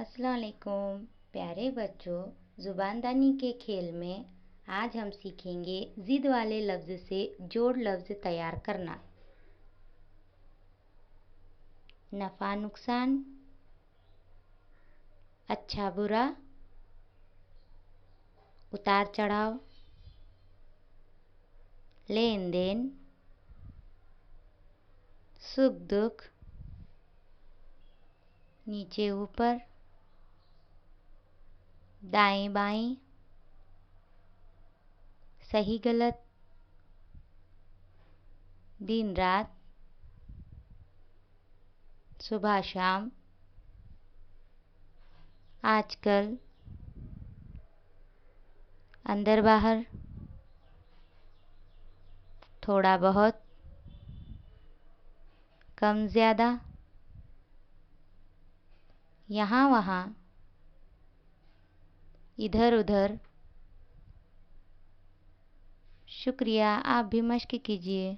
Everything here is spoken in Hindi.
अस्सलाम वालेकुम प्यारे बच्चों। ज़ुबानदानी के खेल में आज हम सीखेंगे ज़िद वाले लफ्ज़ से जोड़ लफ्ज़ तैयार करना। नफ़ा नुकसान, अच्छा बुरा, उतार चढ़ाव, लेन देन, सुख दुख, नीचे ऊपर, दाएं बाएं, सही गलत, दिन रात, सुबह शाम, आजकल, अंदर बाहर, थोड़ा बहुत, कम ज़्यादा, यहाँ वहाँ, इधर उधर। शुक्रिया, आप भी मश्क कीजिए।